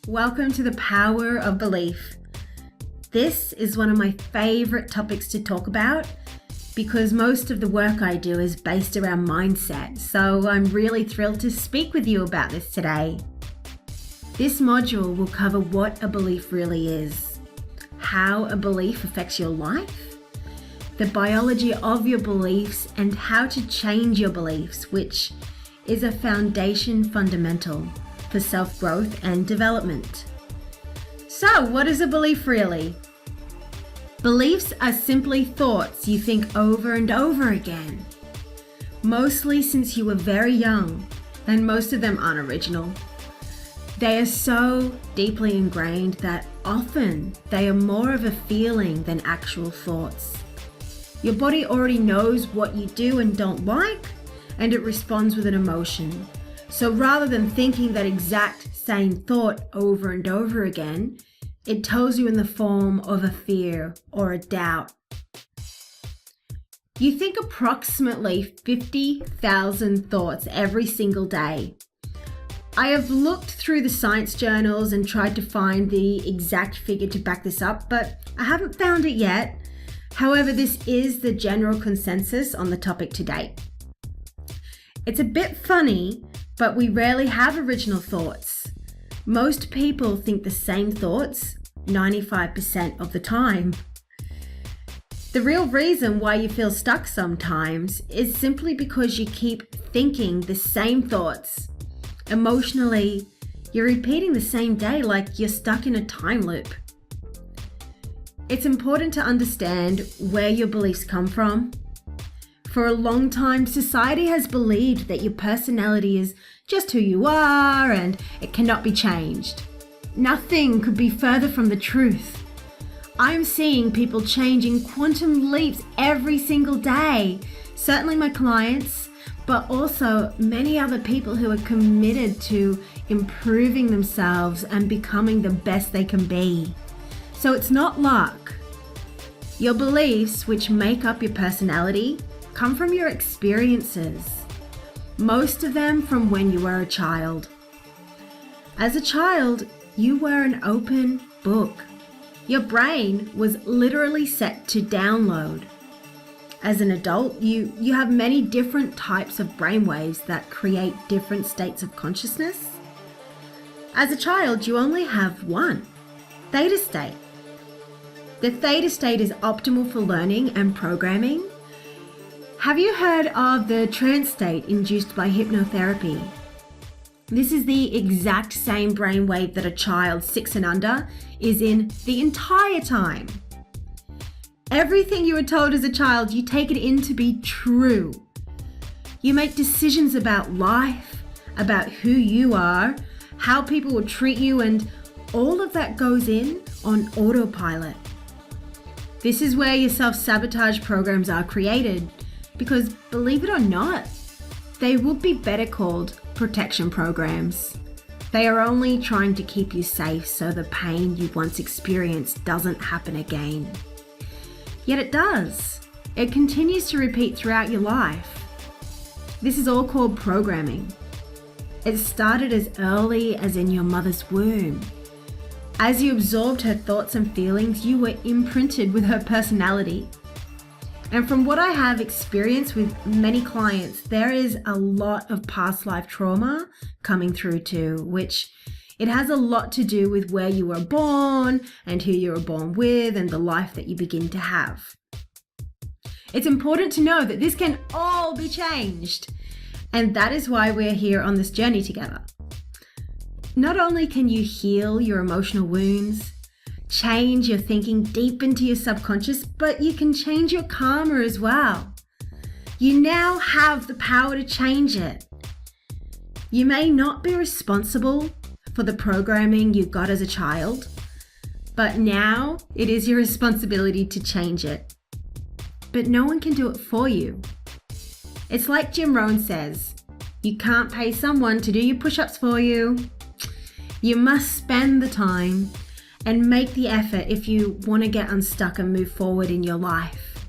Welcome to the power of belief. This is one of my favorite topics to talk about because most of the work I do is based around mindset. So I'm really thrilled to speak with you about this today. This module will cover what a belief really is, how a belief affects your life, the biology of your beliefs, and how to change your beliefs, which is a foundation fundamental for self-growth and development. So, what is a belief really? Beliefs are simply thoughts you think over and over again, mostly since you were very young, and most of them aren't original. They are so deeply ingrained that often they are more of a feeling than actual thoughts. Your body already knows what you do and don't like, and it responds with an emotion. So rather than thinking that exact same thought over and over again, it tells you in the form of a fear or a doubt. You think approximately 50,000 thoughts every single day. I have looked through the science journals and tried to find the exact figure to back this up, but I haven't found it yet. However, this is the general consensus on the topic to date. It's a bit funny, but we rarely have original thoughts. Most people think the same thoughts 95% of the time. The real reason why you feel stuck sometimes is simply because you keep thinking the same thoughts. Emotionally, you're repeating the same day like you're stuck in a time loop. It's important to understand where your beliefs come from. For a long time, society has believed that your personality is just who you are and it cannot be changed. Nothing could be further from the truth. I'm seeing people changing quantum leaps every single day. Certainly my clients, but also many other people who are committed to improving themselves and becoming the best they can be. So it's not luck. Your beliefs, which make up your personality, come from your experiences, most of them from when you were a child. As a child, you were an open book. Your brain was literally set to download. As an adult, you have many different types of brainwaves that create different states of consciousness. As a child, you only have one, theta state. The theta state is optimal for learning and programming. Have you heard of the trance state induced by hypnotherapy? This is the exact same brainwave that a child 6 and under is in the entire time. Everything you were told as a child, you take it in to be true. You make decisions about life, about who you are, how people will treat you, and all of that goes in on autopilot. This is where your self-sabotage programs are created. Because believe it or not, they would be better called protection programs. They are only trying to keep you safe so the pain you once experienced doesn't happen again. Yet it does. It continues to repeat throughout your life. This is all called programming. It started as early as in your mother's womb. As you absorbed her thoughts and feelings, you were imprinted with her personality. And from what I have experienced with many clients, there is a lot of past life trauma coming through too, which it has a lot to do with where you were born and who you were born with and the life that you begin to have. It's important to know that this can all be changed. And that is why we're here on this journey together. Not only can you heal your emotional wounds, change your thinking deep into your subconscious, but you can change your karma as well. You now have the power to change it. You may not be responsible for the programming you got as a child, but now it is your responsibility to change it. But no one can do it for you. It's like Jim Rohn says, you can't pay someone to do your push-ups for you. You must spend the time and make the effort if you want to get unstuck and move forward in your life.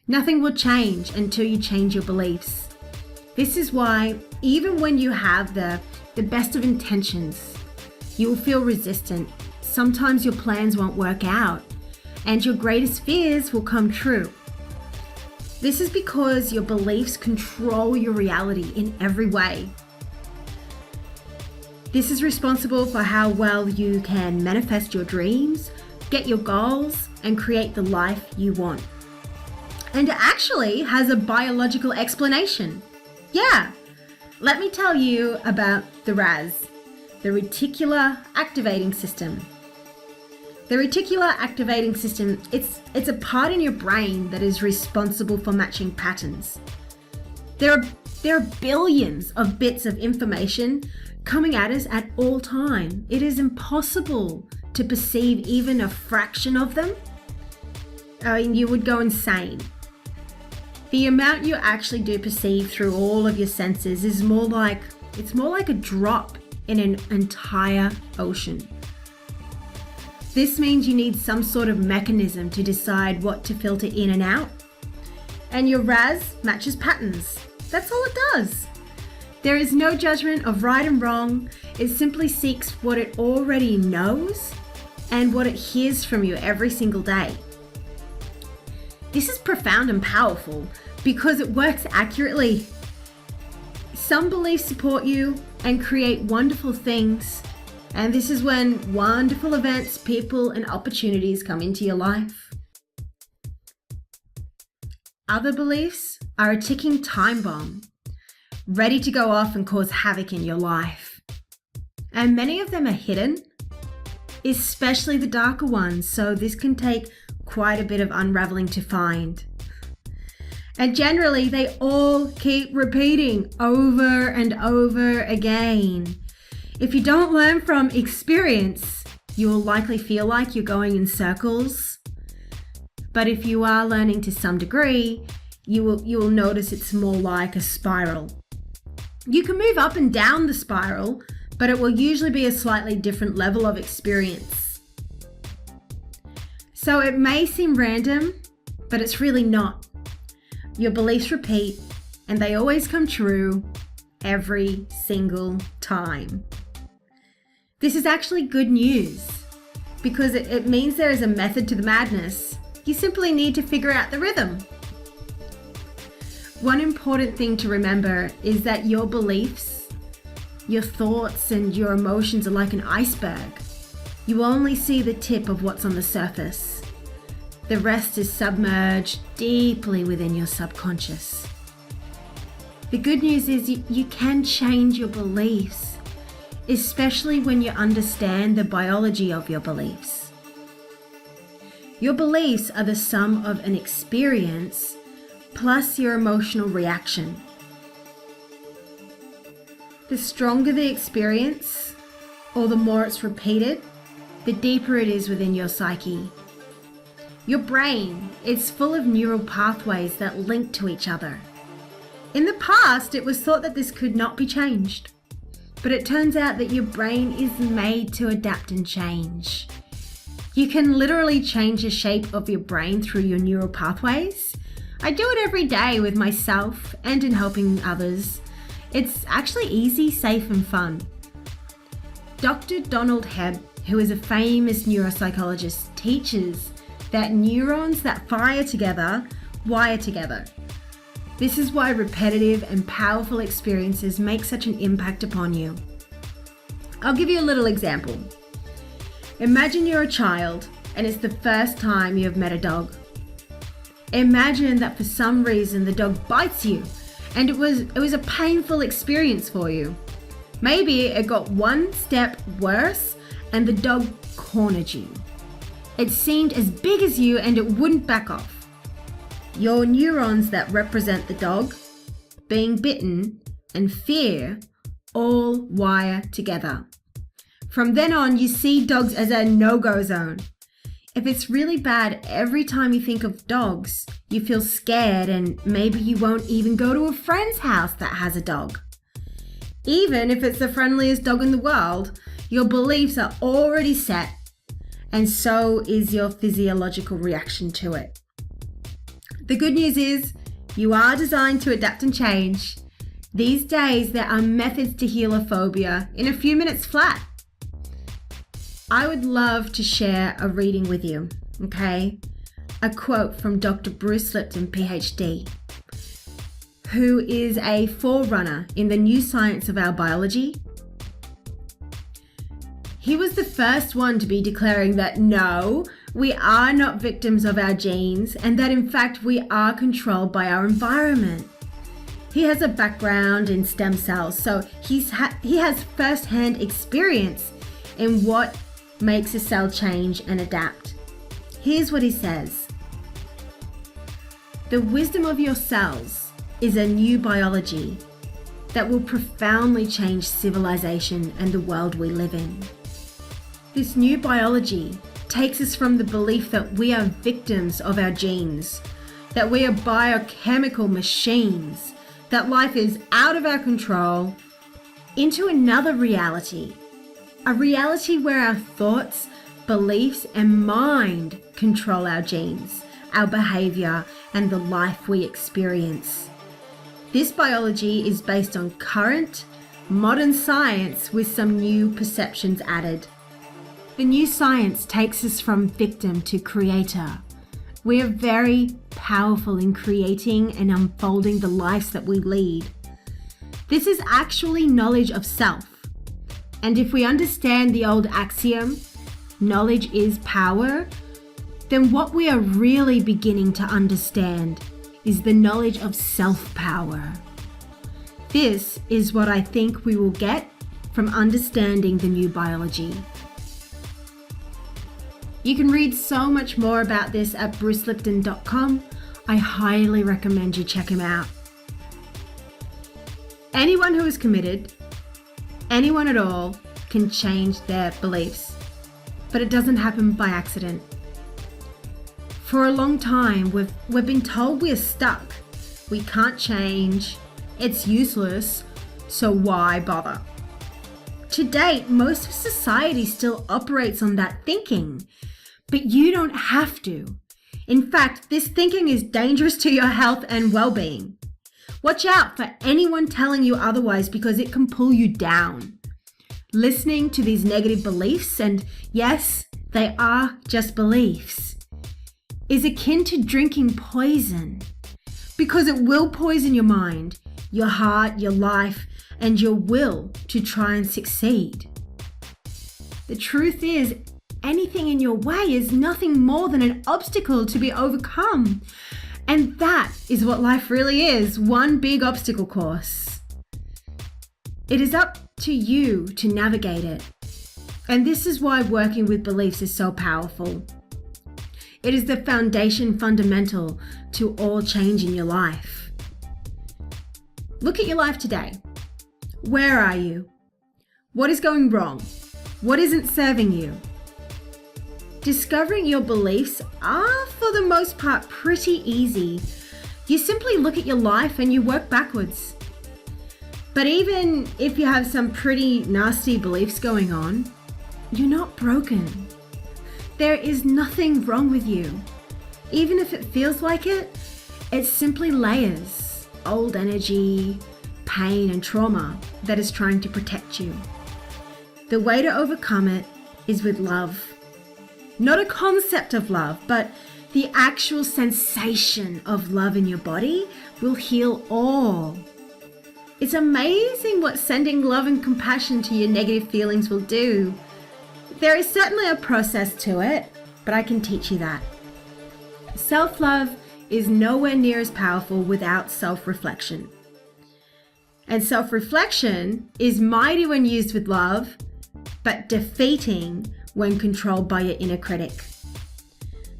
Nothing will change until you change your beliefs. This is why even when you have the best of intentions, You will feel resistant. Sometimes your plans won't work out, and your greatest fears will come true. This is because your beliefs control your reality in every way. This is responsible for how well you can manifest your dreams, get your goals, and create the life you want. And it actually has a biological explanation. Yeah, let me tell you about the RAS, the Reticular Activating System. The reticular activating system, it's a part in your brain that is responsible for matching patterns. There are billions of bits of information coming at us at all time. It is impossible to perceive even a fraction of them. I mean, you would go insane. The amount you actually do perceive through all of your senses is more like a drop in an entire ocean. This means you need some sort of mechanism to decide what to filter in and out. And your RAS matches patterns. That's all it does. There is no judgment of right and wrong. It simply seeks what it already knows and what it hears from you every single day. This is profound and powerful because it works accurately. Some beliefs support you and create wonderful things. And this is when wonderful events, people, and opportunities come into your life. Other beliefs are a ticking time bomb, ready to go off and cause havoc in your life. And many of them are hidden, especially the darker ones, so this can take quite a bit of unraveling to find. And generally, they all keep repeating over and over again. If you don't learn from experience, you will likely feel like you're going in circles. But if you are learning to some degree, you will notice it's more like a spiral. You can move up and down the spiral, but it will usually be a slightly different level of experience. So it may seem random, but it's really not. Your beliefs repeat, and they always come true every single time. This is actually good news because it means there is a method to the madness. You simply need to figure out the rhythm. One important thing to remember is that your beliefs, your thoughts, and your emotions are like an iceberg. You only see the tip of what's on the surface. The rest is submerged deeply within your subconscious. The good news is you can change your beliefs, especially when you understand the biology of your beliefs. Your beliefs are the sum of an experience plus your emotional reaction. The stronger the experience, or the more it's repeated, the deeper it is within your psyche. Your brain is full of neural pathways that link to each other. In the past, it was thought that this could not be changed. But it turns out that your brain is made to adapt and change. You can literally change the shape of your brain through your neural pathways. I do it every day with myself and in helping others. It's actually easy, safe, and fun. Dr. Donald Hebb, who is a famous neuropsychologist, teaches that neurons that fire together wire together. This is why repetitive and powerful experiences make such an impact upon you. I'll give you a little example. Imagine you're a child and it's the first time you have met a dog. Imagine that for some reason the dog bites you and it was a painful experience for you. Maybe it got one step worse and the dog cornered you. It seemed as big as you and it wouldn't back off. Your neurons that represent the dog, being bitten, and fear all wire together. From then on, you see dogs as a no-go zone. If it's really bad, every time you think of dogs, you feel scared and maybe you won't even go to a friend's house that has a dog. Even if it's the friendliest dog in the world, your beliefs are already set, and so is your physiological reaction to it. The good news is, you are designed to adapt and change. These days, there are methods to heal a phobia in a few minutes flat. I would love to share a reading with you, okay? A quote from Dr. Bruce Lipton, PhD, who is a forerunner in the new science of our biology. He was the first one to be declaring that no, we are not victims of our genes, and that in fact we are controlled by our environment. He has a background in stem cells, so he has first-hand experience in what makes a cell change and adapt. Here's what he says. The wisdom of your cells is a new biology that will profoundly change civilization and the world we live in. This new biology takes us from the belief that we are victims of our genes, that we are biochemical machines, that life is out of our control, into another reality, a reality where our thoughts, beliefs, and mind control our genes, our behavior, and the life we experience. This biology is based on current, modern science with some new perceptions added. The new science takes us from victim to creator. We are very powerful in creating and unfolding the lives that we lead. This is actually knowledge of self. And if we understand the old axiom, knowledge is power, then what we are really beginning to understand is the knowledge of self-power. This is what I think we will get from understanding the new biology. You can read so much more about this at brucelipton.com. I highly recommend you check him out. Anyone who is committed, anyone at all, can change their beliefs, but it doesn't happen by accident. For a long time, we've been told we are stuck. We can't change. It's useless, so why bother? To date, most of society still operates on that thinking. But you don't have to. In fact, this thinking is dangerous to your health and well-being. Watch out for anyone telling you otherwise because it can pull you down. Listening to these negative beliefs, and yes, they are just beliefs, is akin to drinking poison because it will poison your mind, your heart, your life, and your will to try and succeed. The truth is, anything in your way is nothing more than an obstacle to be overcome. And that is what life really is, one big obstacle course. It is up to you to navigate it. And this is why working with beliefs is so powerful. It is the foundation fundamental to all change in your life. Look at your life today. Where are you? What is going wrong? What isn't serving you? Discovering your beliefs are, for the most part, pretty easy. You simply look at your life and you work backwards. But even if you have some pretty nasty beliefs going on, you're not broken. There is nothing wrong with you. Even if it feels like it, it's simply layers, old energy, pain, and trauma that is trying to protect you. The way to overcome it is with love. Not a concept of love, but the actual sensation of love in your body will heal all. It's amazing what sending love and compassion to your negative feelings will do. There is certainly a process to it, but I can teach you that. Self-love is nowhere near as powerful without self-reflection. And self-reflection is mighty when used with love, but defeating when controlled by your inner critic.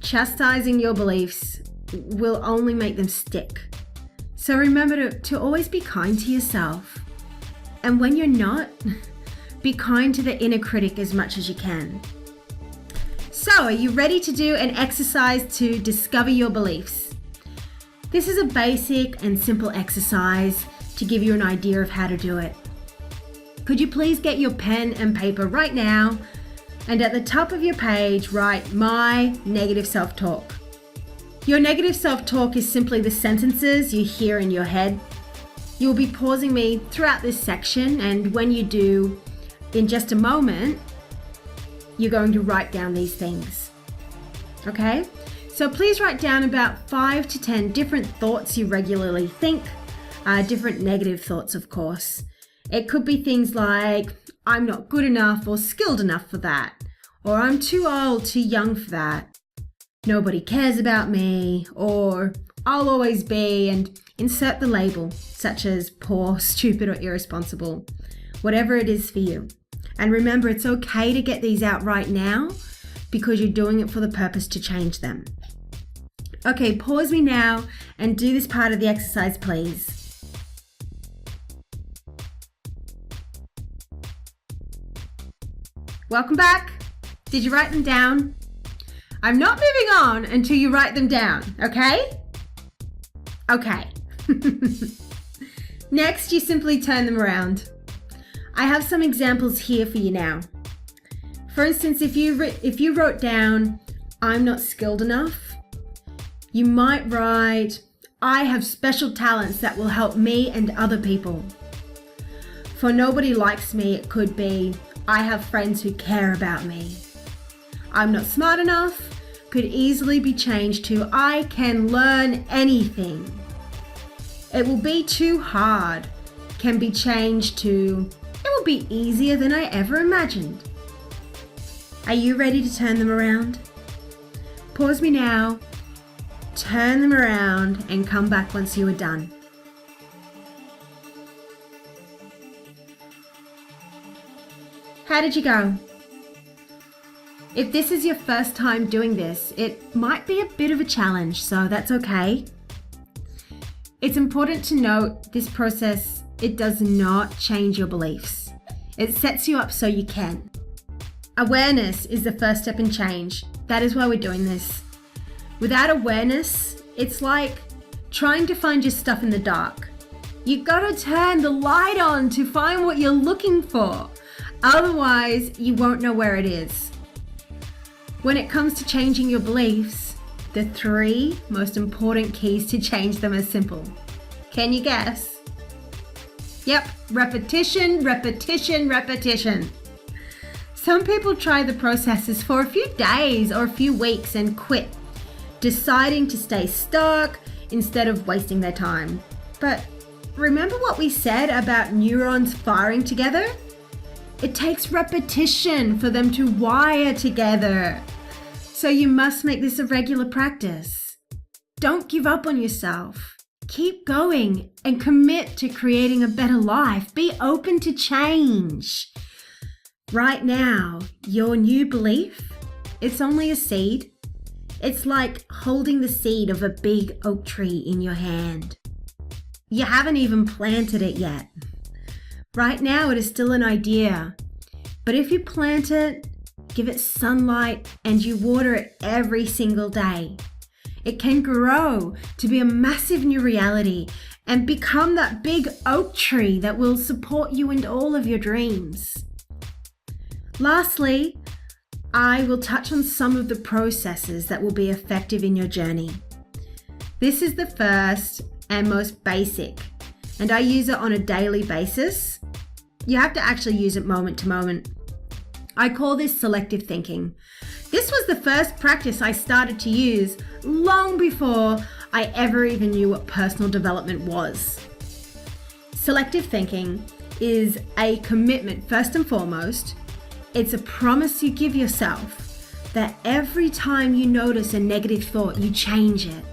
Chastising your beliefs will only make them stick. So remember to always be kind to yourself. And when you're not, be kind to the inner critic as much as you can. So, are you ready to do an exercise to discover your beliefs? This is a basic and simple exercise to give you an idea of how to do it. Could you please get your pen and paper right now? And at the top of your page, write my negative self-talk. Your negative self-talk is simply the sentences you hear in your head. You'll be pausing me throughout this section, and when you do, in just a moment, you're going to write down these things. Okay? So please write down about 5 to 10 different thoughts you regularly think, different negative thoughts, of course. It could be things like, I'm not good enough or skilled enough for that, or I'm too old, too young for that. Nobody cares about me, or I'll always be, and insert the label, such as poor, stupid, or irresponsible, whatever it is for you. And remember, it's okay to get these out right now because you're doing it for the purpose to change them. Okay, pause me now and do this part of the exercise, please. Welcome back. Did you write them down? I'm not moving on until you write them down, okay? Okay. Next, you simply turn them around. I have some examples here for you now. For instance, if you wrote down, I'm not skilled enough, you might write, I have special talents that will help me and other people. For nobody likes me, it could be, I have friends who care about me. I'm not smart enough could easily be changed to, I can learn anything. It will be too hard can be changed to, it will be easier than I ever imagined. Are you ready to turn them around? Pause me now, turn them around, and come back once you are done. How did you go? If this is your first time doing this, it might be a bit of a challenge, so that's okay. It's important to note this process, it does not change your beliefs. It sets you up so you can. Awareness is the first step in change. That is why we're doing this. Without awareness, it's like trying to find your stuff in the dark. You gotta turn the light on to find what you're looking for. Otherwise, you won't know where it is. When it comes to changing your beliefs, the 3 most important keys to change them are simple. Can you guess? Yep, repetition, repetition, repetition. Some people try the processes for a few days or a few weeks and quit, deciding to stay stuck instead of wasting their time. But remember what we said about neurons firing together? It takes repetition for them to wire together. So you must make this a regular practice. Don't give up on yourself. Keep going and commit to creating a better life. Be open to change. Right now, your new belief, it's only a seed. It's like holding the seed of a big oak tree in your hand. You haven't even planted it yet. Right now, it is still an idea. But if you plant it, give it sunlight, and you water it every single day, it can grow to be a massive new reality and become that big oak tree that will support you in all of your dreams. Lastly, I will touch on some of the processes that will be effective in your journey. This is the first and most basic, and I use it on a daily basis. You have to actually use it moment to moment. I call this selective thinking. This was the first practice I started to use long before I ever even knew what personal development was. Selective thinking is a commitment first and foremost. It's a promise you give yourself that every time you notice a negative thought, you change it.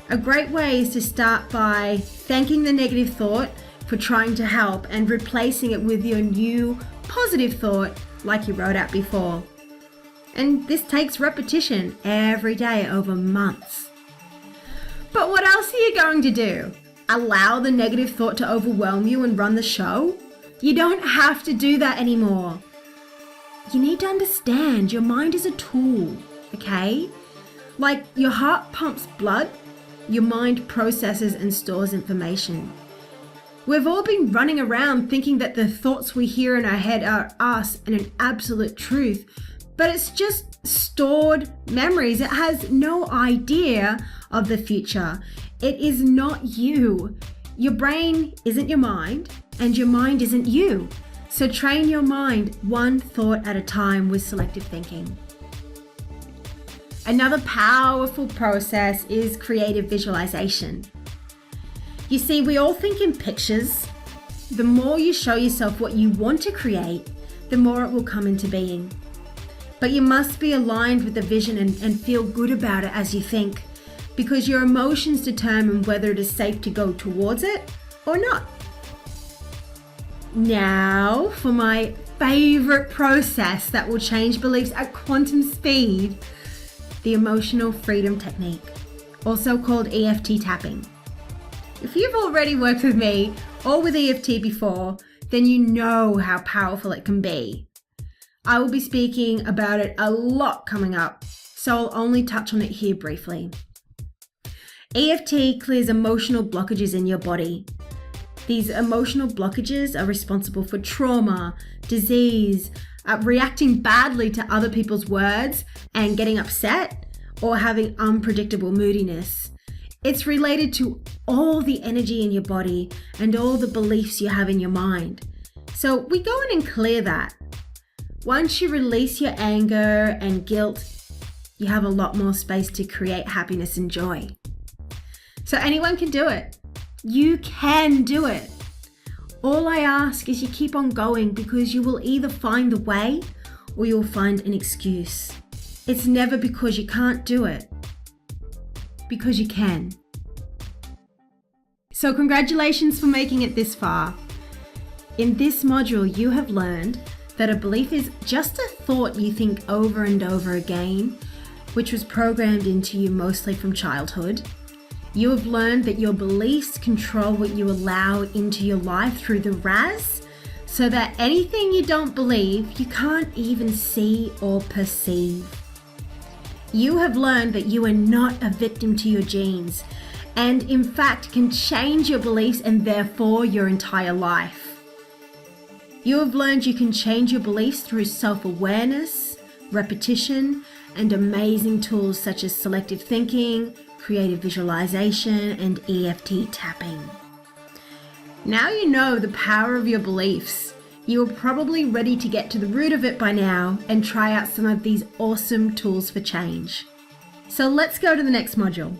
A great way is to start by thanking the negative thought for trying to help and replacing it with your new positive thought like you wrote out before. And this takes repetition every day over months. But what else are you going to do? Allow the negative thought to overwhelm you and run the show? You don't have to do that anymore. You need to understand your mind is a tool, okay? Like your heart pumps blood, your mind processes and stores information. We've all been running around thinking that the thoughts we hear in our head are us and an absolute truth, but it's just stored memories. It has no idea of the future. It is not you. Your brain isn't your mind, and your mind isn't you. So train your mind one thought at a time with selective thinking. Another powerful process is creative visualization. You see, we all think in pictures. The more you show yourself what you want to create, the more it will come into being. But you must be aligned with the vision and feel good about it as you think, because your emotions determine whether it is safe to go towards it or not. Now, for my favorite process that will change beliefs at quantum speed, the emotional freedom technique, also called EFT tapping. If you've already worked with me or with EFT before, then you know how powerful it can be. I will be speaking about it a lot coming up, so I'll only touch on it here briefly. EFT clears emotional blockages in your body. These emotional blockages are responsible for trauma, disease, reacting badly to other people's words and getting upset, or having unpredictable moodiness. It's related to all the energy in your body and all the beliefs you have in your mind. So we go in and clear that. Once you release your anger and guilt, you have a lot more space to create happiness and joy. So anyone can do it. You can do it. All I ask is you keep on going, because you will either find the way or you'll find an excuse. It's never because you can't do it, because you can. So congratulations for making it this far. In this module, you have learned that a belief is just a thought you think over and over again, which was programmed into you mostly from childhood. You have learned that your beliefs control what you allow into your life through the RAS, so that anything you don't believe, you can't even see or perceive. You have learned that you are not a victim to your genes, and in fact can change your beliefs and therefore your entire life. You have learned you can change your beliefs through self-awareness, repetition, and amazing tools such as selective thinking, creative visualization, and EFT tapping. Now you know the power of your beliefs. You are probably ready to get to the root of it by now and try out some of these awesome tools for change. So let's go to the next module.